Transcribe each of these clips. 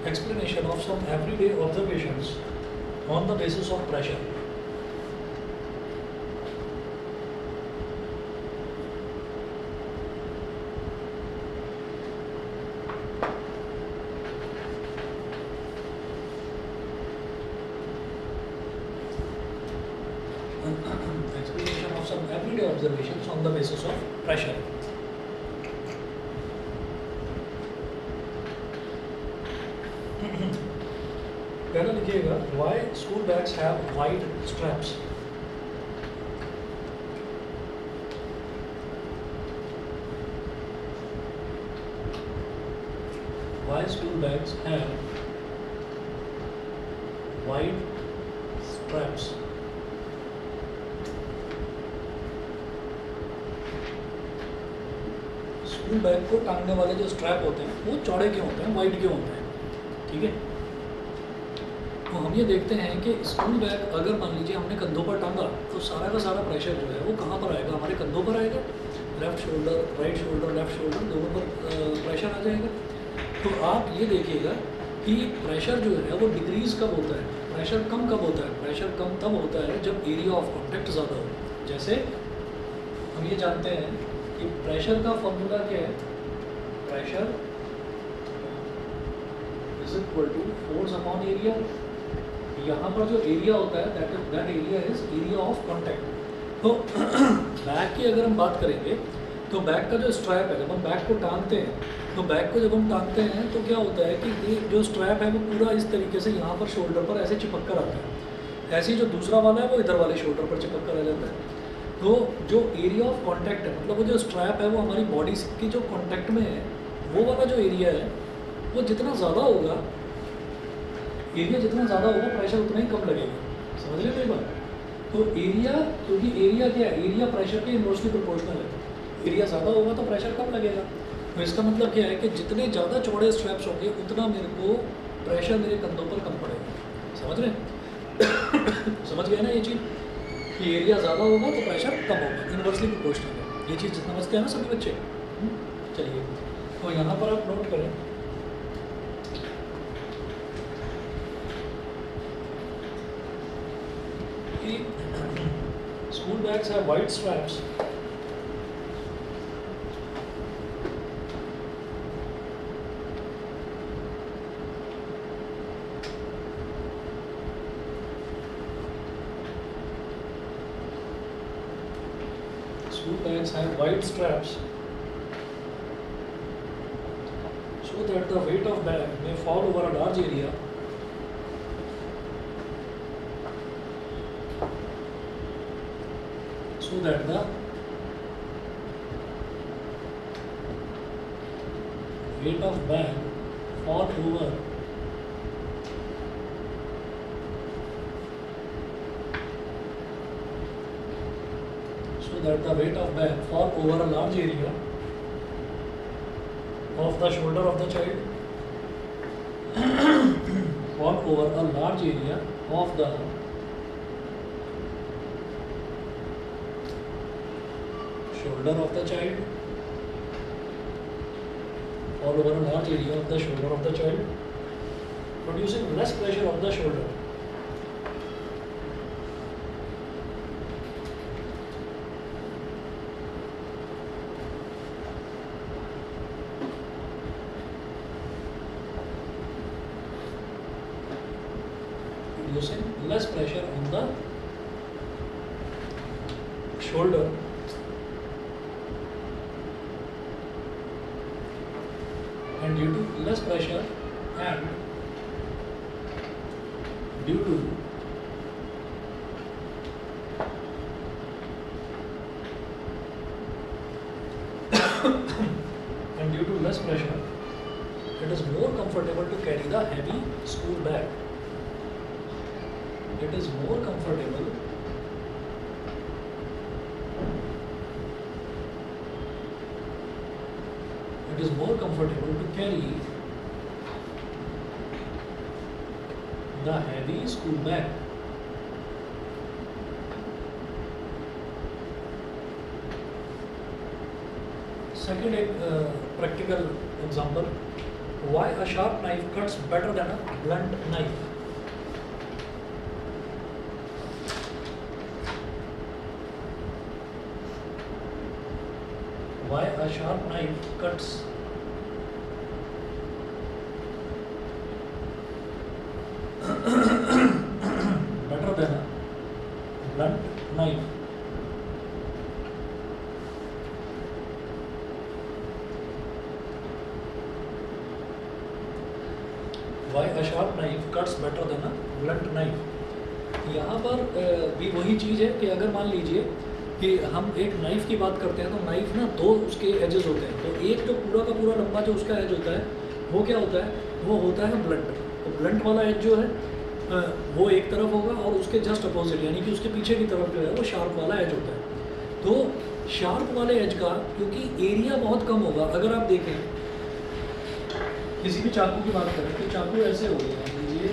explanation of some everyday observations on the basis of pressure. Explanation of some everyday observations on the basis of pressure. पहला लिखिएगा why school bags have wide straps. Why school bags have wide straps. School bag को टांगने वाले जो strap होते हैं वो चौड़े क्यों होते हैं, वाइड क्यों होते हैं, ठीक है। तो हम ये देखते हैं कि स्कूल बैग अगर मान लीजिए हमने कंधों पर टांगा तो सारा का सारा प्रेशर जो है वो कहाँ पर आएगा, हमारे कंधों पर आएगा, left shoulder right shoulder left shoulder दोनों पर प्रेशर आ जाएगा। तो आप ये देखिएगा कि प्रेशर जो है वो डिक्रीज़ कब होता है, प्रेशर कम कब होता है, प्रेशर कम तब होता है जब एरिया ऑफ कॉन्टैक्ट ज़्यादा हो। जैसे हम ये जानते हैं कि प्रेशर का फॉर्मूला क्या है, pressure is equal to force upon area. यहाँ पर जो एरिया होता है that area is area of contact. तो बैग की अगर हम बात करेंगे तो बैग का जो स्ट्रैप है, जब हम बैग को टांगते हैं तो बैग को जब हम टांगते हैं तो क्या होता है कि ये जो स्ट्रैप है वो पूरा इस तरीके से यहाँ पर शोल्डर पर ऐसे चिपक कर आता है, ऐसे ही जो दूसरा वाला है वो इधर वाले शोल्डर पर चिपक कर आ जाता है। तो जो एरिया ऑफ कांटेक्ट है, मतलब वो जो स्ट्रैप है वो हमारी बॉडी की जो कांटेक्ट में है वो वाला जो एरिया है वो जितना ज़्यादा होगा, एरिया जितना ज़्यादा होगा प्रेशर उतना ही कम लगेगा। समझ रहे मेरी बात। तो एरिया, क्योंकि एरिया क्या है, एरिया प्रेशर के इनवर्सली प्रोपोर्शनल है, एरिया ज़्यादा होगा तो प्रेशर कम लगेगा। तो इसका मतलब क्या है कि जितने ज़्यादा चौड़े स्ट्रैप्स होंगे उतना मेरे को प्रेशर मेरे कंधों पर कम पड़ेगा। समझ रहे समझ गए ना ये चीज़ कि एरिया ज़्यादा होगा तो प्रेशर कम होगा, इनवर्सली प्रोपोर्शनल है। ये चीज़ समझते हैं ना सभी बच्चे। चलिए तो यहाँ पर आप नोट करें कि school bags have wide straps School bags have wide straps so that the weight of bag may fall over a large area so that the weight of bag fall over that the weight of bag fall over a large area of the shoulder of the child fall over a large area of the shoulder of the child fall over a large area of the shoulder of the child producing less pressure on the shoulder. Producing less pressure on the shoulder and due to less pressure and due to less pressure it is more comfortable to carry the heavy school bag. It is more comfortable to carry the heavy school bag. Second एक practical example Why a sharp knife cuts better than a blunt knife? Why a sharp knife cuts better than a blunt knife? Why a sharp knife cuts better than a blunt knife? यहाँ पर भी वही चीज़ है कि अगर मान लीजिए कि हम एक नाइफ़ की बात करते हैं तो नाइफ़ ना दो उसके एजेस होते हैं। तो एक जो पूरा का पूरा लंबा जो उसका एज होता है वो क्या होता है, वो होता है ब्लंट। तो ब्लंट वाला एज जो है वो एक तरफ होगा और उसके जस्ट अपोजिट यानी कि उसके पीछे की तरफ जो है वो शार्प वाला एज होता है। तो शार्प वाले एज का क्योंकि एरिया बहुत कम होगा, अगर आप देखें किसी भी चाकू की बात करें तो चाकू ऐसे हो गया, मान लीजिए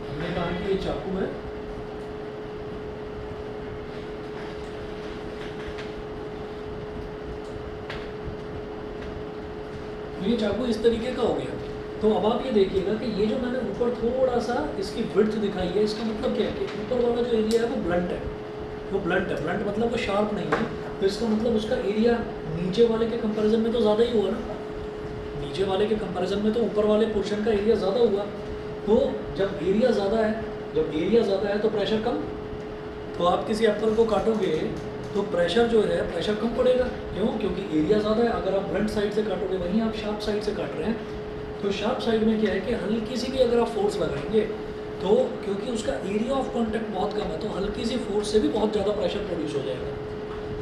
हमने कहा कि ये चाकू है, तो ये चाकू इस तरीके का हो गया। तो अब आप ये देखिएगा कि ये जो मैंने ऊपर थोड़ा सा इसकी विड्थ दिखाई है, इसका मतलब क्या है कि ऊपर वाला जो एरिया है वो ब्लंट है, वो ब्लंट है। ब्लंट मतलब वो शार्प नहीं है, तो इसका मतलब उसका एरिया नीचे वाले के कंपैरिजन में तो ज़्यादा ही हुआ ना। नीचे वाले के कंपैरिजन में तो ऊपर वाले पोर्शन का एरिया ज़्यादा हुआ। तो जब एरिया ज़्यादा है, जब एरिया ज़्यादा है तो प्रेशर कम। तो आप किसी एप्पल को काटोगे तो प्रेशर जो है प्रेशर कम पड़ेगा। क्यों? क्योंकि एरिया ज़्यादा है। अगर आप ब्लंट साइड से काटोगे, वहीं आप शार्प साइड से काट रहे हैं, तो शार्प साइड में क्या है कि हल्की सी भी अगर आप फोर्स लगाएंगे तो क्योंकि उसका एरिया ऑफ कांटेक्ट बहुत कम है तो हल्की सी फोर्स से भी बहुत ज़्यादा प्रेशर प्रोड्यूस हो जाएगा।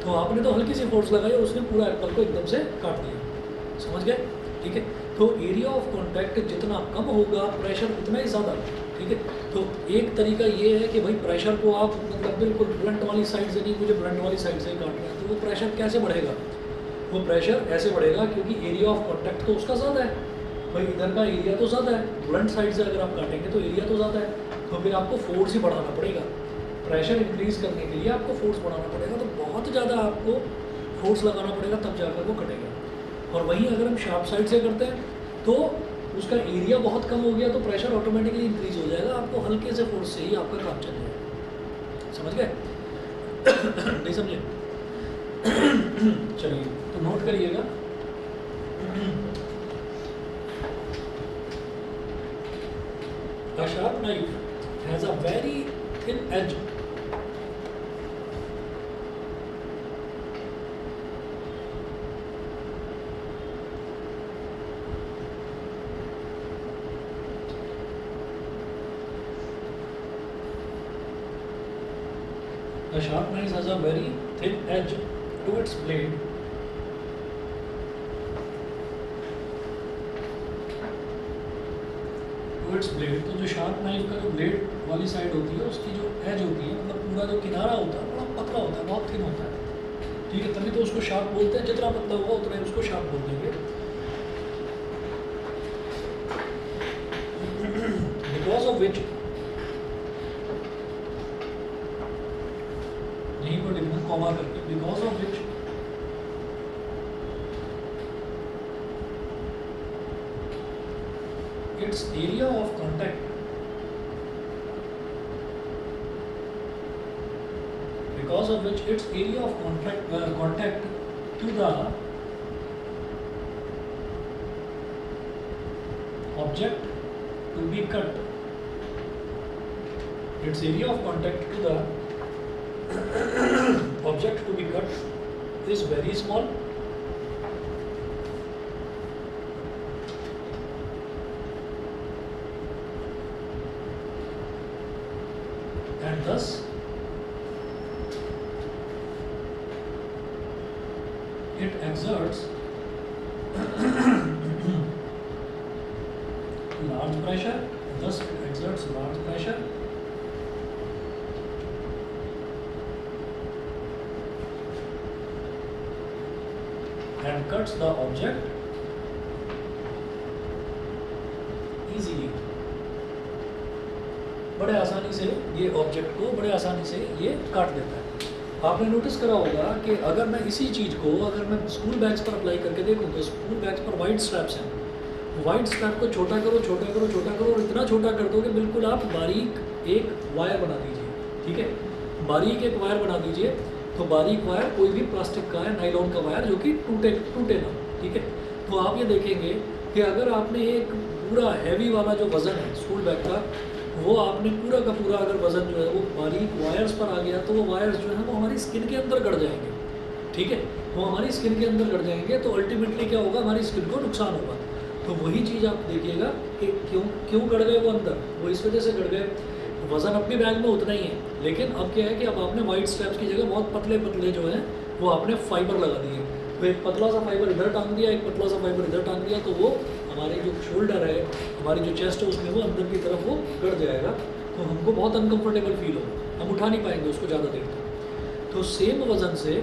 तो आपने तो हल्की सी फोर्स लगाई और उसने पूरा एप्पल को एकदम से काट दिया। समझ गए? ठीक है। तो एरिया ऑफ कांटेक्ट जितना कम होगा प्रेशर उतना ही ज़्यादा। ठीक है। तो एक तरीका ये है कि भाई प्रेशर को आप मतलब बिल्कुल ब्लंट वाली साइड से नहीं, मुझे ब्लंट वाली साइड से ही काटना है, तो वो प्रेशर कैसे बढ़ेगा? वो प्रेशर ऐसे बढ़ेगा क्योंकि एरिया ऑफ कांटेक्ट तो उसका ज़्यादा है। भाई इधर का एरिया तो ज़्यादा है, ब्लंट साइड से अगर आप काटेंगे तो एरिया तो ज़्यादा है, तो फिर आपको फोर्स ही बढ़ाना पड़ेगा। प्रेशर इंक्रीज़ करने के लिए आपको फोर्स बढ़ाना पड़ेगा, तो बहुत ज़्यादा आपको फोर्स लगाना पड़ेगा तब जाकर वो कटेगा। और वहीं अगर हम शार्प साइड से करते हैं तो उसका एरिया बहुत कम हो गया तो प्रेशर ऑटोमेटिकली इंक्रीज हो जाएगा, आपको हल्के से फोर्स से ही आपका काम चल जाएगा। समझ गए? नहीं समझे? चलिए तो नोट करिएगा। A sharp knife has a very thin edge. A sharp knife has a very thin edge to its blade. To its blade, तो जो शार्प नाइफ का जो ब्लेड वाली साइड होती है उसकी जो एज होती है, मतलब पूरा जो किनारा होता है बड़ा पतला होता है, बहुत थिन होता है। ठीक है, तभी तो उसको शार्प बोलते हैं। जितना पतला होगा उतना ही उसको शार्प बोल देंगे। बिकॉज ऑफ विच, यहीं पर लिखना कॉमा करके, because of which its area of contact because of which its area of contact to the object to be cut, its area of contact to the object to be cut is very small, and thus it exerts large pressure, thus it exerts large pressure and cuts the object easily. बड़े आसानी से ये object को बड़े आसानी से ये काट देता है। आपने नोटिस करा होगा कि अगर मैं इसी चीज़ को अगर मैं स्कूल बैग्स पर अप्लाई करके देखूँ तो स्कूल बैग्स पर वाइट स्ट्रैप्स हैं, वाइट स्ट्रैप को छोटा करो छोटा करो छोटा करो और इतना छोटा कर दो कि बिल्कुल आप बारीक एक वायर बना दीजिए, ठीक है, बारीक एक वायर बना दीजिए। तो बारीक वायर कोई भी प्लास्टिक का है, नायलॉन का वायर जो कि टूटे टूटे ना, ठीक है। तो आप ये देखेंगे कि अगर आपने एक पूरा हैवी वाला जो वज़न है स्कूल बैग का, वो आपने पूरा का पूरा अगर वज़न जो है वो बारीक वायर्स पर आ गया तो वो वायर्स जो है वो हमारी स्किन के अंदर गड़ जाएंगे, ठीक है। वो हमारी स्किन के अंदर गड़ जाएंगे तो अल्टीमेटली क्या होगा, हमारी स्किन को नुकसान होगा। तो वही चीज़ आप देखिएगा कि क्यों क्यों गड़ गए वो अंदर, वो इस वजह से गड़ गए। वज़न अपने बैग में उतना ही है, लेकिन अब क्या है कि अब आपने वाइट स्ट्रैप्स की जगह बहुत पतले पतले जो हैं वो आपने फाइबर लगा दिए। तो एक पतला सा फाइबर इधर टांग दिया, एक पतला सा फाइबर इधर टांग दिया, तो वो हमारे जो शोल्डर है, हमारी जो चेस्ट है उसमें वो अंदर की तरफ वो गड़ जाएगा। तो हमको बहुत अनकंफर्टेबल फील होगा, हम उठा नहीं पाएंगे उसको ज़्यादा देर तक। तो सेम वज़न से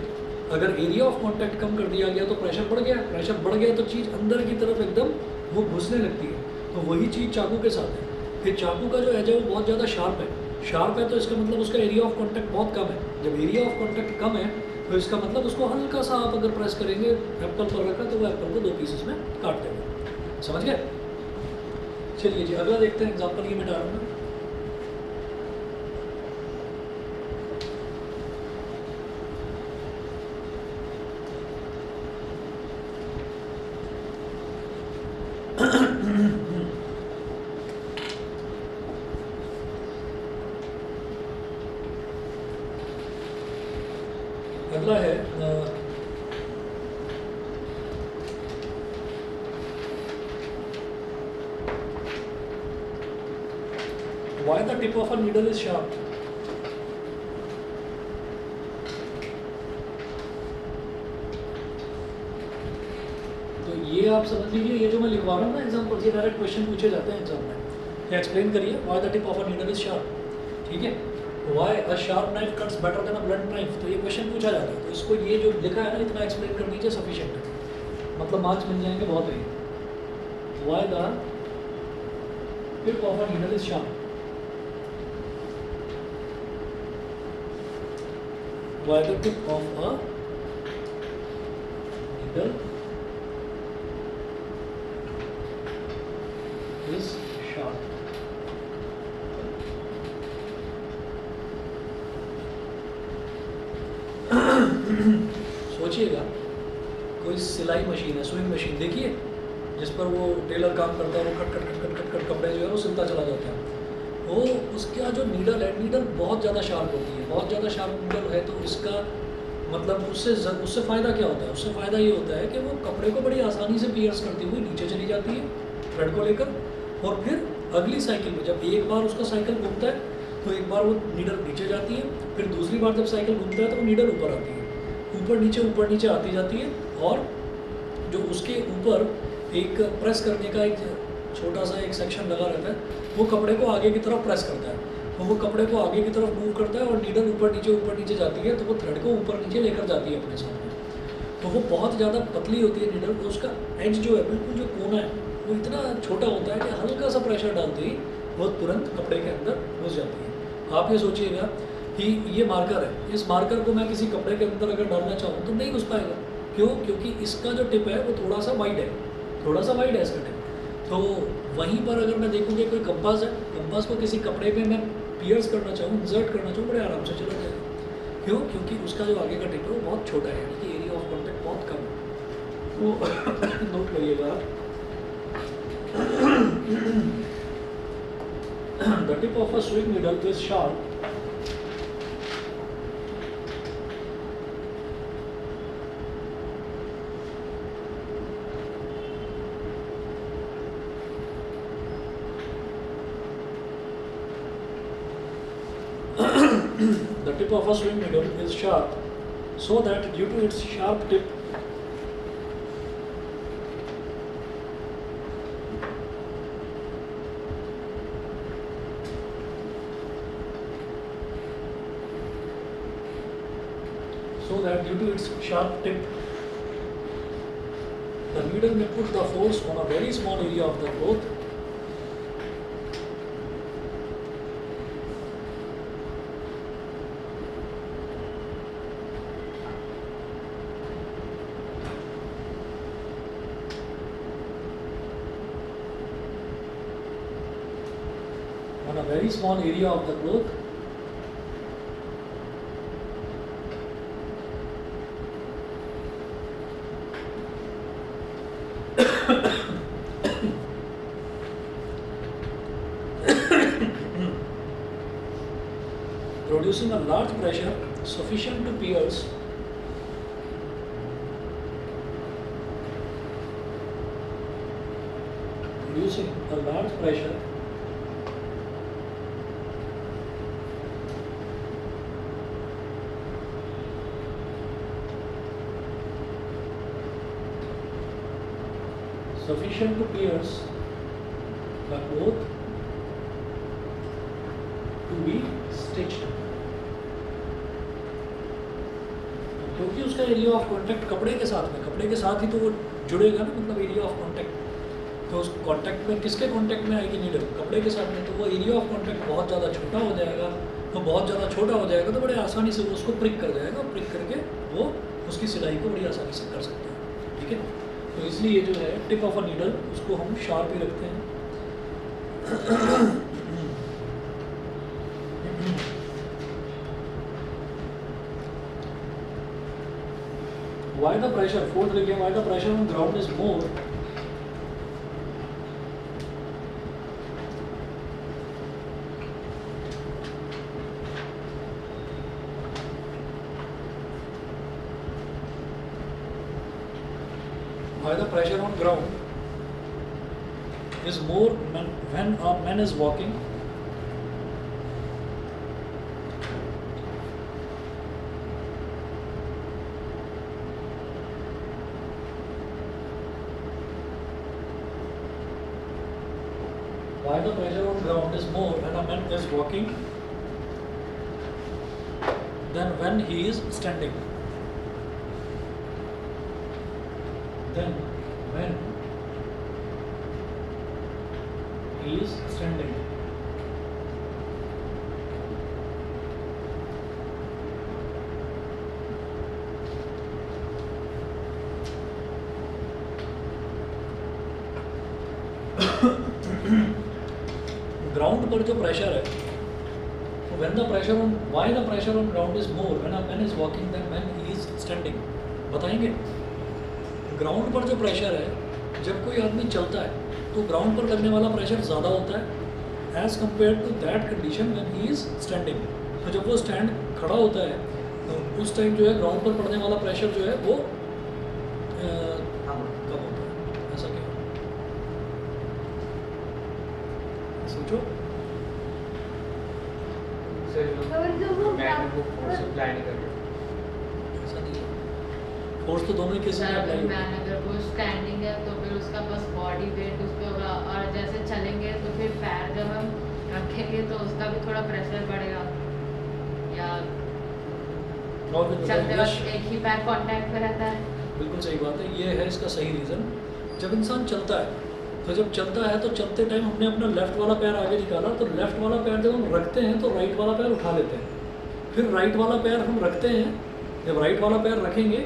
अगर एरिया ऑफ कांटेक्ट कम कर दिया गया तो प्रेशर बढ़ गया, प्रेशर बढ़ गया तो चीज़ अंदर की तरफ एकदम वो घुसने लगती है। तो वही चीज़ चाकू के साथ है। फिर चाकू का जो एज है वो बहुत ज़्यादा शार्प है तो इसका मतलब उसका एरिया ऑफ कांटेक्ट बहुत कम है। जब एरिया ऑफ कांटेक्ट कम है तो इसका मतलब उसको हल्का सा आप अगर प्रेस करेंगे, एप्पल पर रखा तो वो एप्पल को 2 पीसेस में काट देगा। समझ गए? चलिए जी अगला देखते हैं एग्जाम्पल, ये मिटा रहा हूँ मैं। अगला है why the tip of a needle is sharp। तो ये आप समझ लीजिए, ये जो मैं लिखवा रहा हूँ ना एग्जाम्पल, ये डायरेक्ट क्वेश्चन पूछे जाते हैं एग्जाम में। क्या एक्सप्लेन करिए why the tip of a needle is sharp, ठीक है। why a sharp knife cuts better than a blunt knife, तो ये क्वेश्चन पूछा जाता है। तो इसको ये जो लिखा है ना इतना एक्सप्लेन कर दीजिए, सफिशिएंट है, मतलब मार्क्स मिल जाएंगे बहुत ही। why the tip of a needle is sharp, why the tip of a needle is sharp। सोचिएगा कोई सिलाई मशीन है, सुइंग मशीन देखिए, जिस पर वो टेलर काम करता है, वो cut cut cut cut cut cut कपड़े जो है वो सिलता चला जाता है। वो उसका जो नीडल है, नीडल बहुत ज़्यादा शार्प होती है, बहुत ज़्यादा शार्प नीडल है। तो इसका मतलब उससे फ़ायदा क्या होता है, उससे फ़ायदा ये होता है कि वो कपड़े को बड़ी आसानी से पियर्स करती हुई नीचे चली जाती है थ्रेड को लेकर, और फिर अगली साइकिल में जब एक बार उसका साइकिल घूमता है तो एक बार वो नीडल नीचे जाती है, फिर दूसरी बार जब साइकिल घूमता है तो वो नीडल ऊपर आती है, ऊपर नीचे आती जाती है। और जो उसके ऊपर एक प्रेस करने का एक छोटा सा एक सेक्शन लगा रहता है, वो कपड़े को आगे की तरफ प्रेस करता है। तो वो कपड़े को आगे की तरफ मूव करता है और नीडल ऊपर नीचे जाती है, तो वो थ्रेड को ऊपर नीचे लेकर जाती है अपने साथ में। तो वो बहुत ज़्यादा पतली होती है नीडल, तो उसका एज जो है बिल्कुल जो कोना है वो इतना छोटा होता है कि हल्का सा प्रेशर डालते ही वो तुरंत कपड़े के अंदर घुस जाती है। आप ये सोचिएगा कि ये मार्कर है, इस मार्कर को मैं किसी कपड़े के अंदर अगर डालना चाहूँ तो नहीं घुस पाएगा। क्यों? क्योंकि इसका जो टिप है वो थोड़ा सा वाइड है, इसका टिप। तो वहीं पर अगर मैं देखूँ कि कोई कंपास है, कंपास को किसी कपड़े पे मैं पियर्स करना चाहूँ, इंसर्ट करना चाहूँ, बड़े आराम से चला जाएगा। क्यों? क्योंकि उसका जो आगे का टिप है वो बहुत छोटा है, यानी कि एरिया ऑफ कॉन्टैक्ट बहुत कम है। तो नोट करिएगा, the tip of a sewing needle is sharp the tip of a sewing needle is sharp so that due to its sharp tip the needle may put the force on a very small area of the cloth on a very small area of the cloth. Producing a large pressure sufficient to pierce a large pressure sufficient to pierce the cloth to be stitched. क्योंकि उसका area of contact कपड़े के साथ ही तो वो जुड़ेगा ना, मतलब एरिया ऑफ कांटेक्ट। तो उस कांटेक्ट में किसके कांटेक्ट में आएगी नीडल? कपड़े के साथ में। तो वो एरिया ऑफ कांटेक्ट बहुत ज़्यादा छोटा हो जाएगा। तो बहुत ज़्यादा छोटा हो जाएगा तो बड़े आसानी से वो उसको प्रिक कर जाएगा। प्रिक करके वो उसकी सिलाई को बड़ी आसानी से कर सकते हैं। ठीक है, तो इसलिए जो है टिप ऑफ अ नीडल उसको हम शार्प ही रखते हैं। Why the pressure? Fourth लिखिए, why the pressure on ground is more why the pressure on ground is more when a man is walking why the pressure on ground is more when a man is walking than when he is standing. Then when he is standing. Ground पर जो pressure है, तो when the pressure on why the pressure on ground is more when a man is walking then when he is standing. बताएंगे? Ground पर जो pressure है, जब कोई आदमी चलता है तो ग्राउंड पर लगने वाला प्रेशर ज़्यादा होता है as compare to that condition when he is standing. तो जब वो स्टैंड खड़ा होता है तो उस टाइम जो है ग्राउंड पर पड़ने वाला प्रेशर जो है वो कम होता है। ऐसा क्या? सोचो। ऐसा नहीं है, फोर्स तो दोनों ही केस में अप्लाई होगा। अगर वो स्टैंडिंग है तो फिर उसका बस बॉडी वेट उस पे होगा, और जैसे चलेंगे तो फिर पैर जब हम रखेंगे तो उसका भी थोड़ा प्रेशर बढ़ेगा, या और भी चलते वक्त एक ही पैर कांटेक्ट पे रहता है। बिल्कुल सही बात है, ये है इसका सही रीज़न। जब इंसान चलता है तो जब चलता है तो चलते टाइम हमने अपना लेफ्ट वाला पैर आगे निकाला, तो लेफ्ट वाला पैर जब हम रखते हैं तो राइट वाला पैर उठा लेते हैं। फिर राइट वाला पैर हम रखते हैं, जब राइट वाला पैर रखेंगे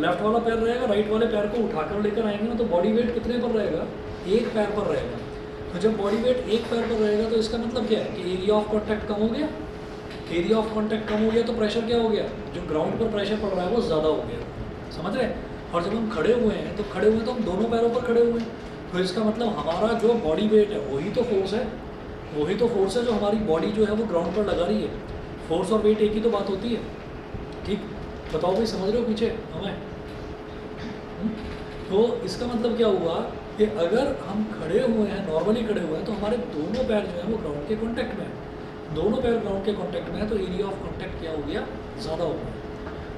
लेफ्ट वाला पैर रहेगा, राइट वाले पैर को उठाकर लेकर आएंगे ना, तो बॉडी वेट कितने पर रहेगा? एक पैर पर रहेगा। तो जब बॉडी वेट एक पैर पर रहेगा तो इसका मतलब क्या है कि एरिया ऑफ कॉन्टैक्ट कम हो गया। एरिया ऑफ कॉन्टैक्ट कम हो गया तो प्रेशर क्या हो गया? जो ग्राउंड पर प्रेशर पड़ रहा है वो ज़्यादा हो गया। समझ रहे हैं? और जब हम खड़े हुए हैं तो हम दोनों पैरों पर खड़े हुए हैं, तो इसका मतलब हमारा जो बॉडी वेट है वही तो फोर्स है, जो हमारी बॉडी जो है वो ग्राउंड पर लगा रही है। फोर्स और वेट एक ही तो बात होती है। ठीक, बताओ भाई, समझ रहे हो पीछे हमें? तो इसका मतलब क्या हुआ कि अगर हम खड़े हुए हैं, नॉर्मली खड़े हुए हैं, तो हमारे दोनों पैर जो है वो ग्राउंड के कांटेक्ट में है। दोनों पैर ग्राउंड के कांटेक्ट में है तो एरिया ऑफ कांटेक्ट क्या हो गया? ज़्यादा हो गया।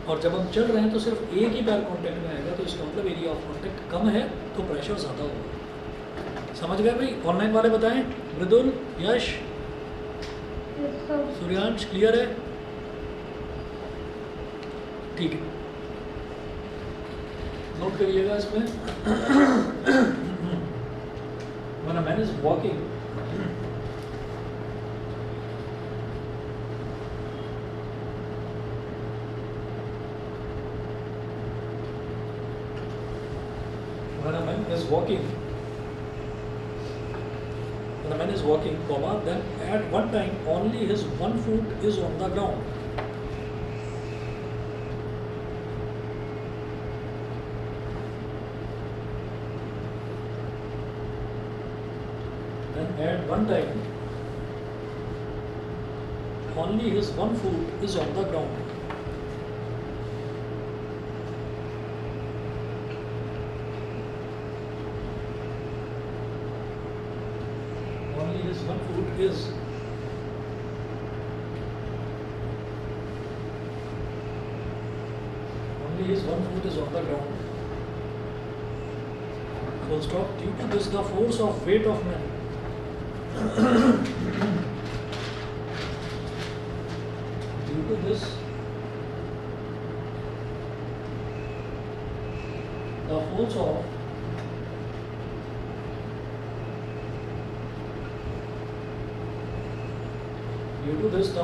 और जब हम चल रहे हैं तो सिर्फ एक ही पैर कांटेक्ट में आएगा, तो इसका मतलब एरिया ऑफ कांटेक्ट कम है तो प्रेशर ज़्यादा होगा। समझ गए भाई? ऑनलाइन वाले बताएं, मृदुल, यश, सूर्यांश, क्लियर है? ठीक है, नोट करिएगा इसमें। When a man is walking, when a man man is walking, comma, then at one time only his one foot is on the ground. Then at one time only his one foot is on the ground. Only his one foot is on the ground. Full stop. Due to this, the force of weight of man due to this, the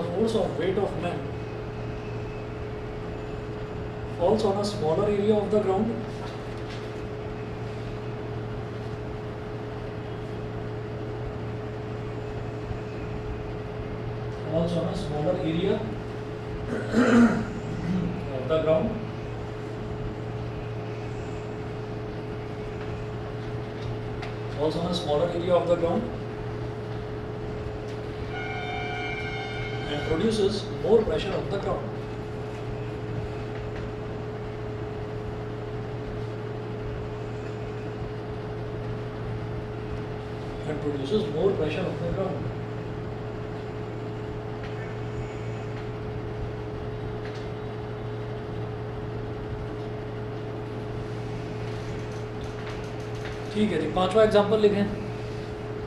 force of weight of man falls on a smaller area of the ground. Falls on a smaller area of the ground. Falls on a smaller area of the ground and produces more pressure on the ground. And produces more pressure on the ground. ठीक है जी, पांचवा example लिखें।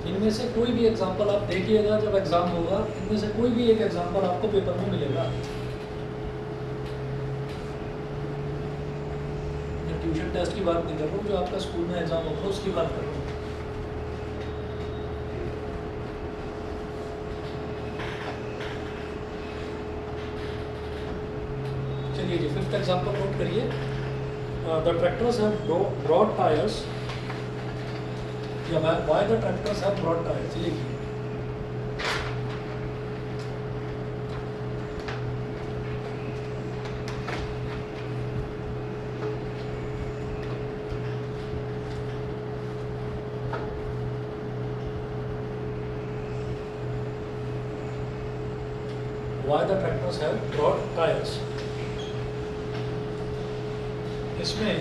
इनमें से कोई भी example आप देखिएगा जब एग्जाम होगा, इनमें से कोई भी एक एग्जाम्पल आपको पेपर में मिलेगा। मैं ट्यूशन टेस्ट की बात नहीं कर रहा हूँ, जो आपका स्कूल में एग्जाम होगा उसकी बात कर रहा हूँ। चलिए जी, फिफ्थ एग्जाम्पल नोट करिए। The tractors have broad tyres. Why the tractors have broad tires? लिखिए। Why the tractors have broad tires? इसमें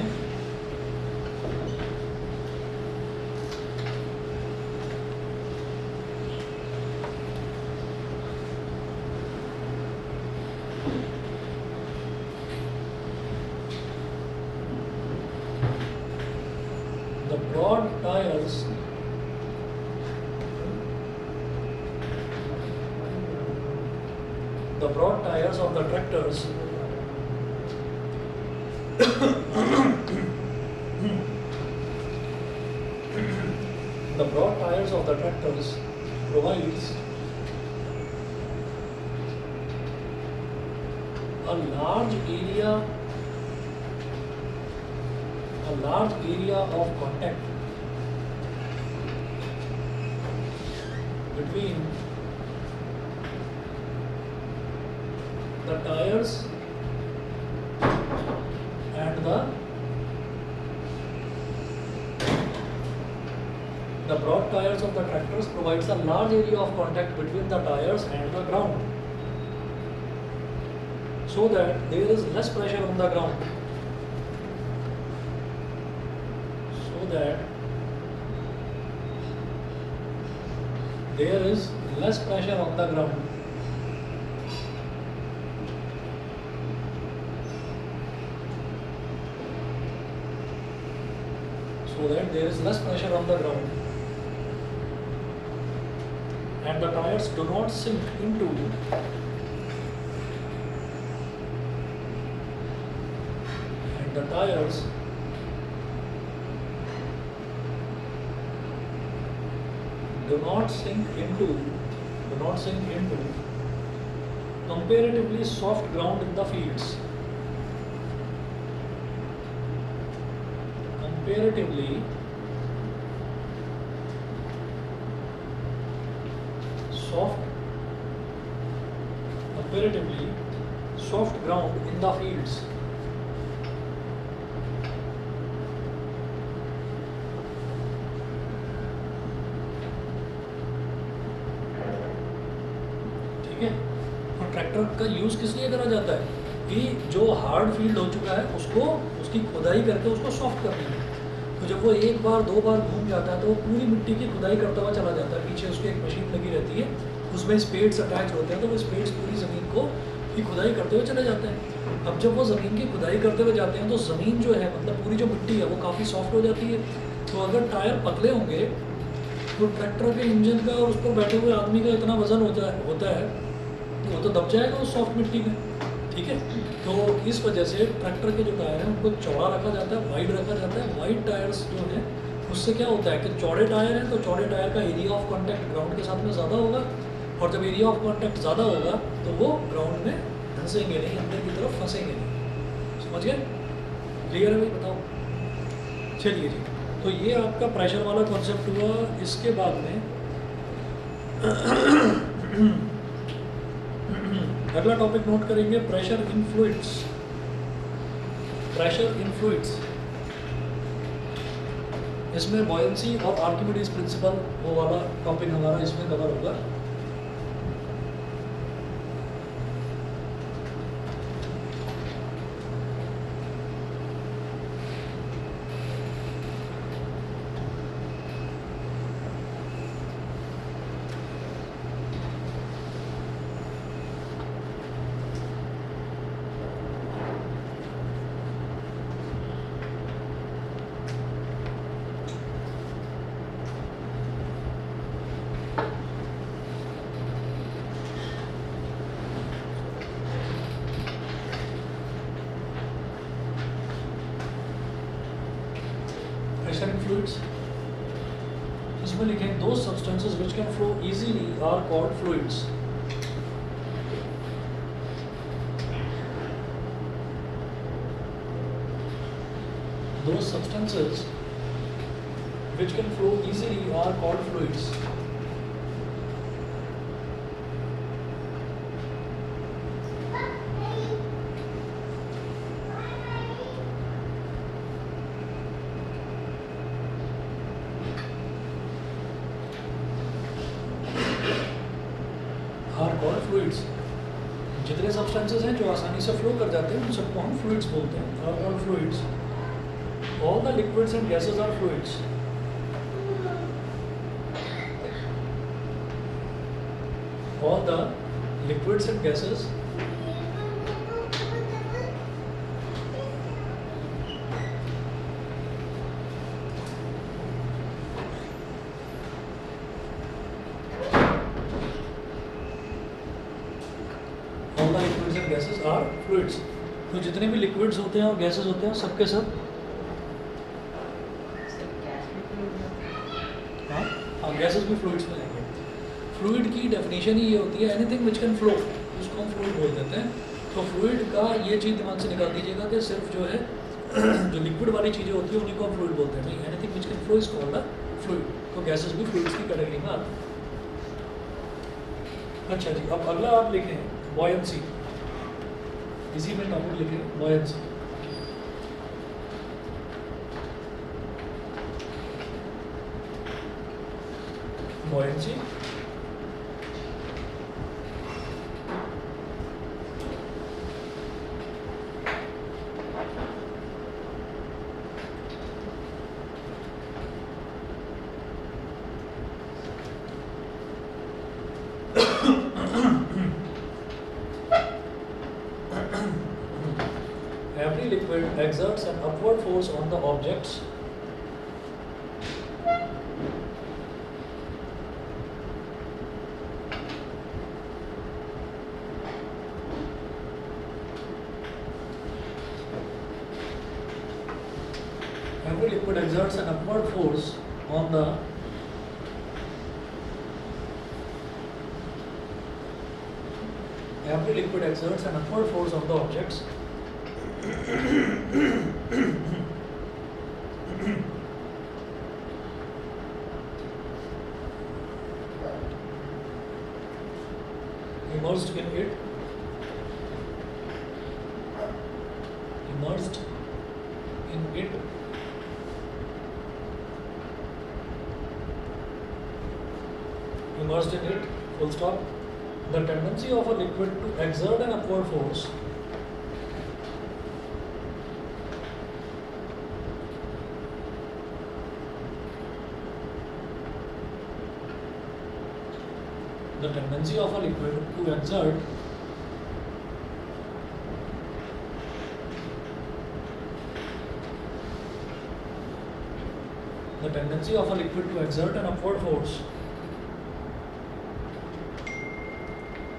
broad tires of the tractors the broad tires of the tractors provides a large area of contact between the tires and the broad tires of the tractors provides a large area of contact between the tires and the ground, so that there is less pressure on the ground. There is less pressure on the ground. So that there is less pressure on the ground. And the tires do not sink into do not sink into comparatively soft ground in the fields. Comparatively soft, comparatively soft ground in the fields. ठीक है, और tractor का use किस लिए करा जाता है कि जो हार्ड फील्ड हो चुका है उसको उसकी खुदाई करके उसको सॉफ्ट करनी है। तो जब वो एक बार दो बार घूम जाता है तो वो पूरी मिट्टी की खुदाई करता हुआ चला जाता है। पीछे उसकी एक मशीन लगी रहती है, उसमें स्पेड्स अटैच होते हैं, तो वो स्पेड्स पूरी ज़मीन को की खुदाई करते हुए चले जाते हैं। अब जब वो ज़मीन की खुदाई करते हुए जाते हैं तो ज़मीन जो है मतलब पूरी जो मिट्टी है वो काफ़ी सॉफ्ट हो जाती है। तो अगर टायर पतले होंगे तो ट्रैक्टर के इंजन का और उस पर बैठे हुए आदमी का इतना वज़न होता है वो तो दब जाएगा उस सॉफ्ट मिट्टी में। ठीक है, तो इस वजह से ट्रैक्टर के जो टायर हैं उनको चौड़ा रखा जाता है, वाइड रखा जाता है। वाइड टायर्स जो हैं उससे क्या होता है कि चौड़े टायर हैं तो चौड़े टायर का एरिया ऑफ कॉन्टैक्ट ग्राउंड के साथ में ज़्यादा होगा, और जब एरिया ऑफ कॉन्टैक्ट ज़्यादा होगा तो वो ग्राउंड में धंसेंगे नहीं, अंदर की तरफ फंसेंगे नहीं। समझ गए? क्लियर है भाई? बताओ। चलिए जी, तो ये आपका प्रेशर वाला कॉन्सेप्ट हुआ। इसके बाद में अगला टॉपिक नोट करेंगे, pressure in fluids. Pressure in fluids, इसमें बॉयंसी और आर्किमिडीज प्रिंसिपल वो वाला टॉपिक हमारा इसमें कवर होगा। प्रेशर इन फ्लूइड्स, इसमें लिखें दो substances which can flow easily are called fluids. Those substances which can flow easily are called fluids. Are called fluids. जितने सब्सटेंसेस हैं जो आसानी से फ्लो कर जाते हैं उन सबको हम फ्लूइड्स बोलते हैं, are called fluids. All the liquids and gases are fluids. All the liquids and gases all the liquids and gases are fluids. तो जितने भी लिक्विड्स होते हैं और गैसेस होते हैं सबके सब हाँ गैसेस भी फ्लूइड्स में आएंगे। फ्लूइड की डेफिनेशन ही ये होती है एनीथिंग विच कैन फ्लो, उसको हम फ्लूइड बोल देते हैं। तो फ्लूइड का ये चीज़ दिमाग से निकाल दीजिएगा कि सिर्फ जो है जो लिक्विड वाली चीज़ें होती है उन्हीं को हम फ्लूइड बोलते हैं। नहीं, anything which can flow is called a fluid. तो गैसेस भी फ्लूइड्स की कैटेगरी में आते हैं। अच्छा जी, अब अगला आप लिखें बॉयंसी। इसी में टॉपिक लिखें buoyancy. Buoyancy every liquid exerts an upward force on the objects every liquid exerts an upward force on the every liquid exerts an upward force on the objects immersed in it, immersed in it, immersed in it, full stop. The tendency of a liquid to exert an upward force the tendency of a liquid to exert the tendency of a liquid to exert an upward force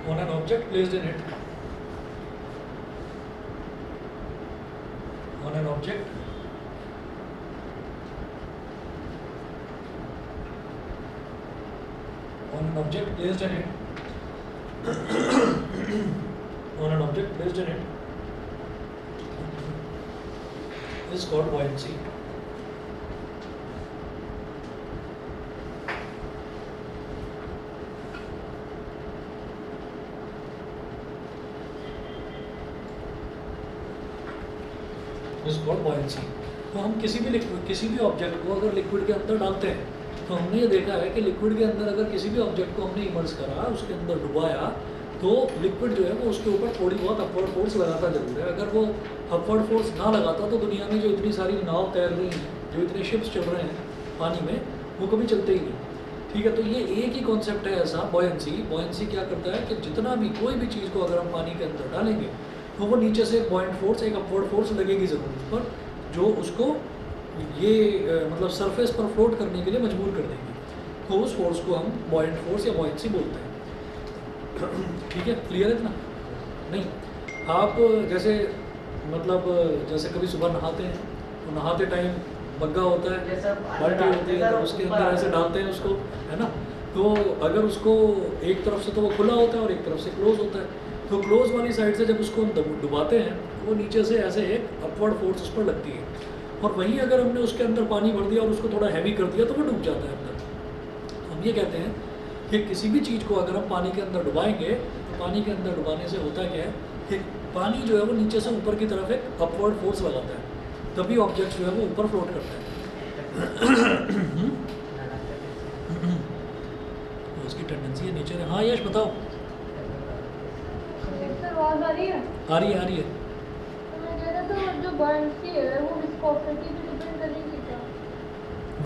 on an object placed in it, on an object placed in it, on an object placed in it is called buoyancy. Is called buoyancy. तो हम किसी भी object को अगर liquid के अंदर डालते हैं तो हमने ये देखा है कि लिक्विड के अंदर अगर किसी भी ऑब्जेक्ट को हमने इमर्स करा, उसके अंदर डुबाया, तो लिक्विड जो है वो उसके ऊपर थोड़ी बहुत अपवर्ड फोर्स लगाता जरूर है। अगर वो अपवर्ड फोर्स ना लगाता तो दुनिया में जो इतनी सारी नाव तैर रही हैं, जो इतने शिप्स चल रहे हैं पानी में, वो कभी चलते ही नहीं। ठीक है, तो ये एक ही कॉन्सेप्ट है ऐसा बॉयंसी। बॉयंसी क्या करता है कि जितना भी कोई भी चीज़ को अगर हम पानी के अंदर डालेंगे तो वो नीचे से एक बॉयंट फोर्स, एक अपवर्ड फोर्स लगेगी ज़रूर उस पर, जो उसको ये मतलब सरफेस पर फ्लोट करने के लिए मजबूर कर देंगे। तो उस फोर्स को हम बॉयंट फोर्स या बॉयंसी बोलते हैं। ठीक है, क्लियर है इतना? नहीं, आप जैसे मतलब जैसे कभी सुबह नहाते हैं तो नहाते टाइम बग्गा होता है, बाल्टी होती है, तो उसके अंदर ऐसे डालते हैं उसको, है ना। तो अगर उसको एक तरफ से तो वो खुला होता है और एक तरफ से क्लोज होता है, तो क्लोज वाली साइड से जब उसको हम डुबाते हैं वो नीचे से ऐसे एक अपवर्ड फोर्स उस पर लगती है, और वहीं अगर हमने उसके अंदर पानी भर दिया और उसको थोड़ा हैवी कर दिया तो वो डूब जाता है अंदर। तो हम ये कहते हैं कि किसी भी चीज़ को अगर हम पानी के अंदर डुबाएंगे तो पानी के अंदर डुबाने से होता क्या है कि पानी जो है वो नीचे से ऊपर की तरफ एक अपवर्ड फोर्स लगाता है, तभी ऑब्जेक्ट जो है वो ऊपर फ्लोट करता है। तो उसकी टेंडेंसी है नीचे। हाँ यश बताओ। आवाज आ रही है? आ रही है, आ रही है। तो मैं कह रहा था जो buoyancy है वो विस्कोसिटी पे डिपेंड करेगी क्या?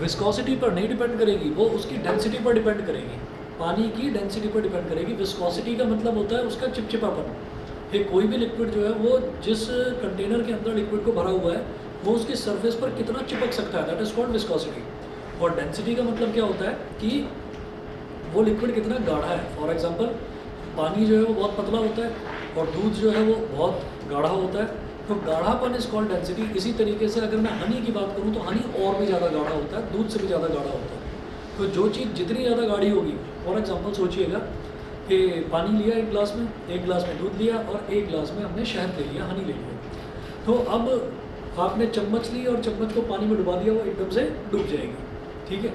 विस्कोसिटी पर नहीं डिपेंड करेगी, वो उसकी डेंसिटी पर डिपेंड करेगी। पानी की डेंसिटी पर डिपेंड करेगी। विस्कोसिटी का मतलब होता है उसका चिपचिपापन। ये कोई भी लिक्विड जो है वो जिस कंटेनर के अंदर लिक्विड को भरा हुआ है वो उसकी सरफेस पर कितना चिपक सकता है, दैट इज कॉल्ड विस्कोसिटी। और डेंसिटी का मतलब क्या होता है कि वो लिक्विड कितना गाढ़ा है। फॉर एग्जांपल पानी जो है वो बहुत पतला होता है और दूध जो है वो बहुत गाढ़ा होता है, तो गाढ़ापन इज कॉल्ड डेंसिटी। इसी तरीके से अगर मैं हनी की बात करूँ तो हनी और भी ज़्यादा गाढ़ा होता है, दूध से भी ज़्यादा गाढ़ा होता है। तो जो चीज़ जितनी ज़्यादा गाढ़ी होगी, फॉर एग्जांपल सोचिएगा कि पानी लिया एक गिलास में दूध लिया और एक गिलास में हमने शहद ले लिया, हनी ले लिया। तो अब आपने चम्मच ली और चम्मच को पानी में डुबा दिया, वो एकदम से डूब जाएगी। ठीक है,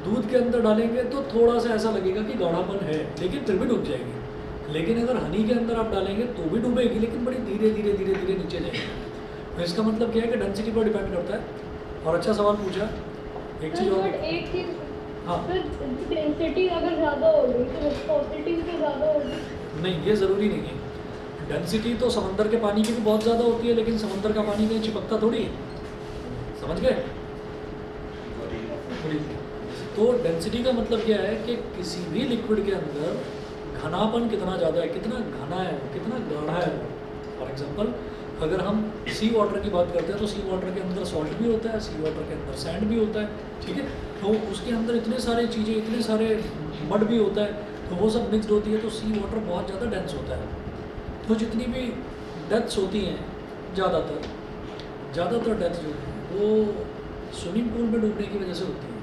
दूध के अंदर डालेंगे तो थोड़ा सा ऐसा लगेगा कि गाढ़ापन है, लेकिन फिर भी डूब जाएगी। लेकिन अगर हनी के अंदर आप डालेंगे तो भी डूबेगी, लेकिन बड़ी धीरे धीरे धीरे धीरे नीचे जाएगी। तो इसका मतलब क्या है कि डेंसिटी पर डिपेंड करता है। और अच्छा सवाल पूछा। एक चीज़ और, एक चीज, हाँ डेंसिटी अगर ज़्यादा होगी तो विस्कोसिटी भी ज़्यादा होगी? नहीं, ये ज़रूरी नहीं है। डेंसिटी तो समंदर के पानी की भी बहुत ज़्यादा होती है, लेकिन समंदर का पानी कहीं चिपकता थोड़ी है, समझ गए? तो डेंसिटी का मतलब क्या है कि किसी भी लिक्विड के अंदर घनापन कितना ज़्यादा है, कितना घना है, कितना गाढ़ा है। फॉर एग्जांपल अगर हम सी वाटर की बात करते हैं तो सी वाटर के अंदर सॉल्ट भी होता है, सी वाटर के अंदर सैंड भी होता है। ठीक है, तो उसके अंदर इतने सारे चीज़ें, इतने सारे मड भी होता है, तो वो सब मिक्सड होती है, तो सी वाटर बहुत ज़्यादा डेंस होता है। तो जितनी भी डेथ्स होती हैं ज़्यादातर डेथ्स जो हैं वो स्विमिंग पूल में डूबने की वजह से होती है।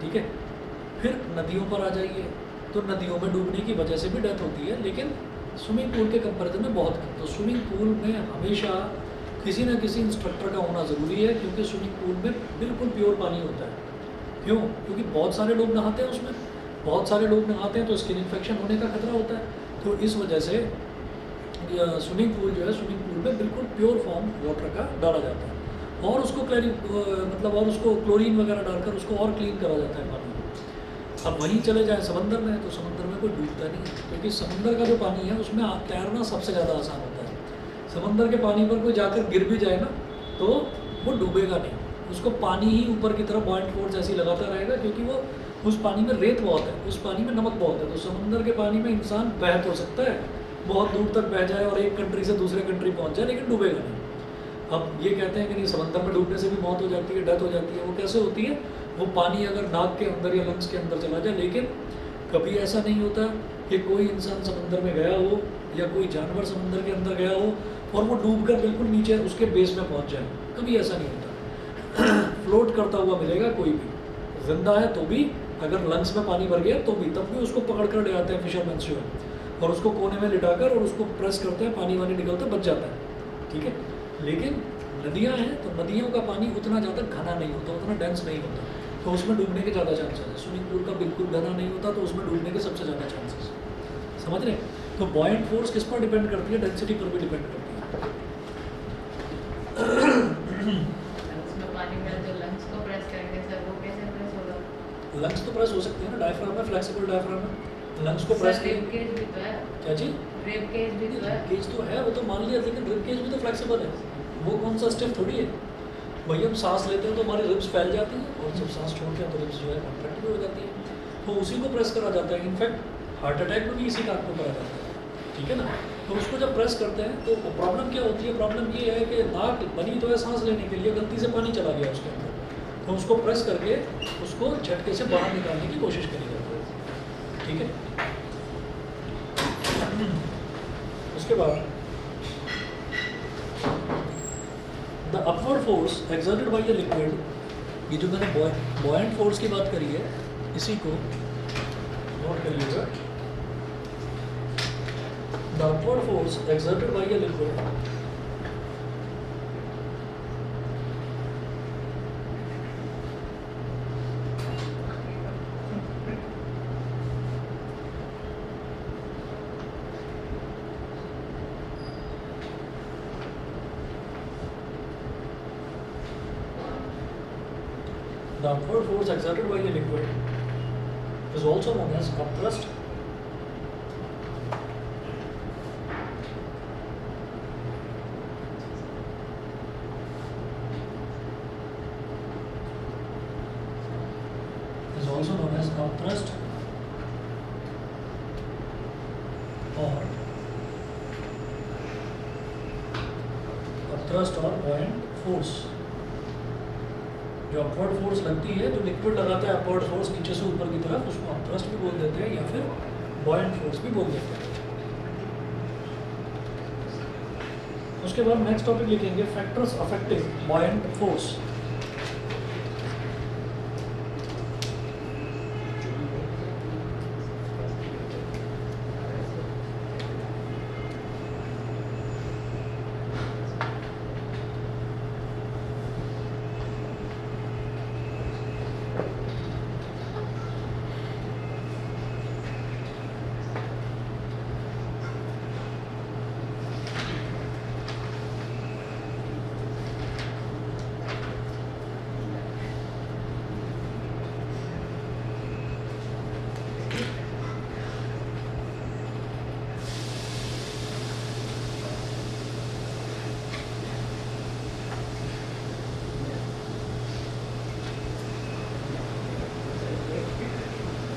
ठीक है, फिर नदियों पर आ जाइए तो नदियों में डूबने की वजह से भी डेथ होती है, लेकिन स्विमिंग पूल के कंपैरिजन में बहुत कम। तो स्विमिंग पूल में हमेशा किसी न किसी इंस्ट्रक्टर का होना ज़रूरी है, क्योंकि स्विमिंग पूल में बिल्कुल प्योर पानी होता है। क्यों? क्योंकि बहुत सारे लोग नहाते हैं उसमें, बहुत सारे लोग नहाते हैं तो स्किन इन्फेक्शन होने का खतरा होता है। तो इस वजह से स्विमिंग पूल जो है, स्विमिंग पूल में बिल्कुल प्योर फॉर्म वाटर का डाला जाता है और उसको मतलब और उसको क्लोरीन वगैरह डालकर उसको और क्लीन करा जाता है पानी। अब वहीं चले जाए समंदर में, तो समंदर में कोई डूबता नहीं है, क्योंकि समंदर का जो पानी है उसमें तैरना सबसे ज़्यादा आसान होता है। समंदर के पानी पर कोई जाकर गिर भी जाए ना तो वो डूबेगा नहीं, उसको पानी ही ऊपर की तरफ बॉइंट फोर्स ऐसी लगाता रहेगा, क्योंकि वो उस पानी में रेत बहुत है, उस पानी में नमक बहुत है। तो समंदर के पानी में इंसान बह तो सकता है, बहुत दूर तक बह जाए और एक कंट्री से दूसरे कंट्री पहुंच जाए, लेकिन डूबेगा नहीं। अब ये कहते हैं कि नहीं, समंदर में डूबने से भी मौत हो जाती है, डेथ हो जाती है। वो कैसे होती है? वो पानी अगर नाक के अंदर या लंग्स के अंदर चला जाए। लेकिन कभी ऐसा नहीं होता कि कोई इंसान समंदर में गया हो या कोई जानवर समंदर के अंदर गया हो और वो डूबकर बिल्कुल नीचे उसके बेस में पहुंच जाए, कभी ऐसा नहीं होता। फ्लोट करता हुआ मिलेगा कोई भी, जिंदा है तो भी, अगर लंग्स में पानी भर गया तो भी, तब भी उसको पकड़ कर ले आते हैं फिशरमैन जो है, और उसको कोने में लिटाकर और उसको प्रेस करते हैं, पानी वानी निकलता बच जाता है, ठीक है। लेकिन नदियाँ हैं तो नदियों का पानी उतना ज़्यादा घना नहीं होता, उतना डेंस नहीं होता, तो उसमें डूबने के ज़्यादा चांसेस है। स्विमिंग पूल का बिल्कुल घना नहीं होता, तो उसमें डूबने के सबसे ज़्यादा चांसेस। समझ रहे? तो बॉयंट फोर्स किस पर डिपेंड करती है? डेंसिटी पर भी डिपेंड करती है। उसमें पानी में जो लंग्स को प्रेस करेंगे सर, वो कैसे प्रेस होगा? लंग्स तो प्रेस हो सकते हैं ना, डायफ्राम में, फ्लेक्सिबल डायफ्राम में लंग्स को प्रेस रिब केज भी तो है। क्या चीज़? रिब केज भी तो है। रिब केज तो है, वो तो मान लिया, लेकिन रिब केज भी तो फ्लेक्सिबल है, वो कौन सा स्टिफ थोड़ी है भाई। हम सांस लेते हैं तो हमारी रिब्स फैल जाती हैं, और जब सांस छोड़ते हैं तो रिब्स जो है कॉन्ट्रैक्ट भी हो जाती है, तो उसी को प्रेस करा जाता है। इनफैक्ट हार्ट अटैक में भी इसी काम को करा जाता है, ठीक है ना। तो उसको जब प्रेस करते हैं तो प्रॉब्लम क्या होती है? प्रॉब्लम ये है कि नाक बनी तो है सांस लेने के लिए, गलती से पानी चला गया उसके अंदर, तो उसको प्रेस करके उसको झटके से बाहर निकालने की कोशिश करी जाती है, ठीक है। उसके बाद the upward force exerted by the liquid, ये जो मैंने बॉयंट फोर्स की बात करी है, इसी को नोट कर लीजिएगा। The upward force exerted by the liquid The upward force exerted by the liquid is also known as upthrust. Is also known as upthrust or buoyant force. जो अपवर्ड फोर्स लगती है, जो लिक्विड लगाता है upward force नीचे से ऊपर की तरफ, उसको अपथ्रस्ट भी बोल देते हैं या फिर बॉयंट फोर्स भी बोल देते हैं। उसके बाद नेक्स्ट टॉपिक लिखेंगे factors affecting buoyant force.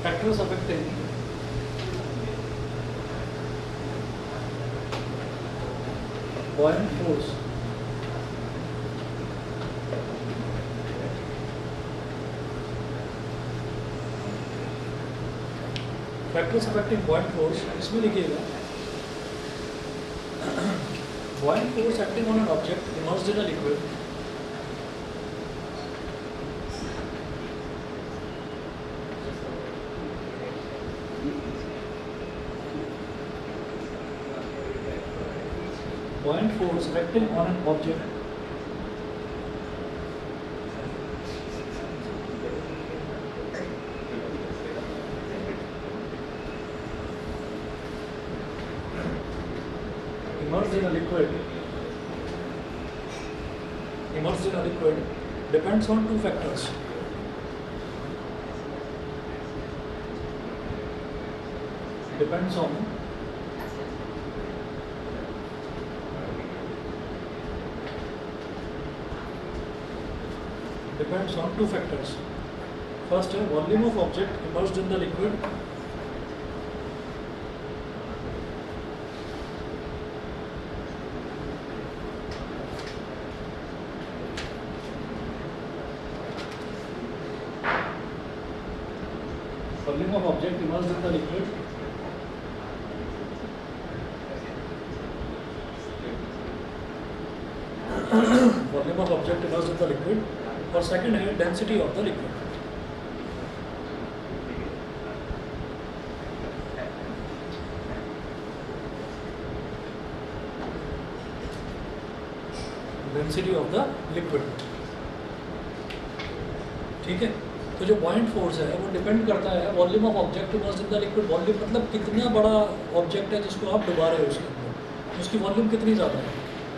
Factors affecting buoyant force. Factors affecting buoyant force, इसमें लिखिएगा buoyant force acting on an object immersed in a liquid buoyant force acting on an object immersed in a liquid depends on two factors. Depends on two factors. First, volume of object immersed in the liquid. Volume of object immersed in the liquid. Volume of object immersed in the liquid. और second है density of the liquid. Density of the liquid. ठीक है, तो जो point force है वो depend करता है volume of object immersed in the liquid. Volume मतलब कितना बड़ा ऑब्जेक्ट है जिसको आप डुबा रहे हो उसके अंदर, उसकी वॉल्यूम कितनी ज़्यादा है.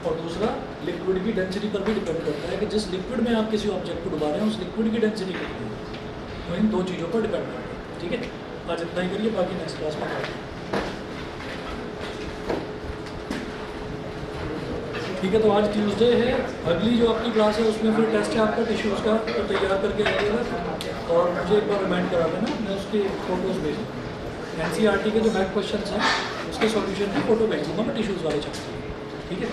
और दूसरा लिक्विड की डेंसिटी पर भी डिपेंड करता है कि जिस लिक्विड में आप किसी ऑब्जेक्ट को डुबा रहे हैं उस लिक्विड की डेंसिटी कितनी है. तो इन दो चीज़ों पर डिपेंड करता है. ठीक है, आज इतना ही करिए, बाकी नेक्स्ट क्लास में करेंगे. ठीक है, तो आज ट्यूसडे है. अगली जो आपकी क्लास है उसमें फिर टेस्ट है आपका टिश्यूज़ का, तो तैयार करके आइएगा. और मुझे एक बार रिमाइंड करा देना, मैं उसके फ़ोटोज़ भेजूँगा. NCERT के जो बैक क्वेश्चन हैं उसके सॉल्यूशन की फ़ोटो भेज दूँगा मैं टिश्यूज़ वाले चैप्टर. ठीक है.